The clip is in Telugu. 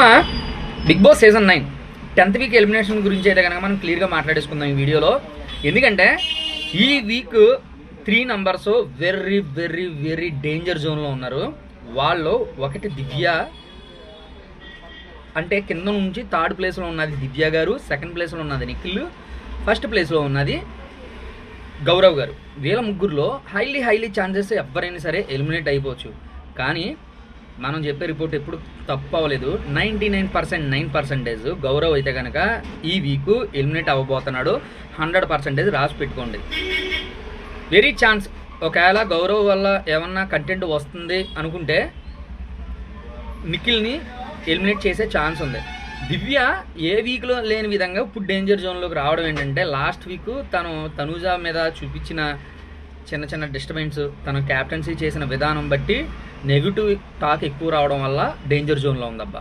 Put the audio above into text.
అమ్మ Bigg Boss season 9 10th week elimination గురించి అయితే కనుక మనం క్లియర్గా మాట్లాడేసుకుందాం ఈ వీడియోలో. ఎందుకంటే ఈ week 3 numbers very very very danger జోన్లో ఉన్నారు. వాళ్ళు ఒకటి దివ్య, అంటే కింద నుంచి 3rd ప్లేస్లో ఉన్నది దివ్య గారు, 2nd ప్లేస్లో ఉన్నది నిఖిల్, 1st ప్లేస్లో ఉన్నది గౌరవ్ గారు. వీళ్ళ ముగ్గురులో హైలీ ఛాన్సెస్ ఎవరైనా సరే ఎలిమినేట్ అయిపోవచ్చు. కానీ మనం చెప్పే రిపోర్ట్ ఎప్పుడు తప్పు అవ్వలేదు. 99% గౌరవ్ అయితే కనుక ఈ వీక్ ఎలిమినేట్ అవ్వబోతున్నాడు. 100% రాసి పెట్టుకోండి. Very chance. ఒకవేళ గౌరవ్ వల్ల ఏమన్నా కంటెంట్ వస్తుంది అనుకుంటే నిఖిల్ని ఎలిమినేట్ చేసే ఛాన్స్ ఉంది. దివ్య ఏ వీక్లో లేని విధంగా ఇప్పుడు డేంజర్ జోన్లోకి రావడం ఏంటంటే, లాస్ట్ వీక్ తను తనూజ మీద చూపించిన చిన్న డిస్టర్బెన్స్, తను క్యాప్టెన్సీ చేసిన విధానం బట్టి నెగిటివ్ టాక్ ఎక్కువ రావడం వల్ల డేంజర్ జోన్లో ఉందబ్బా.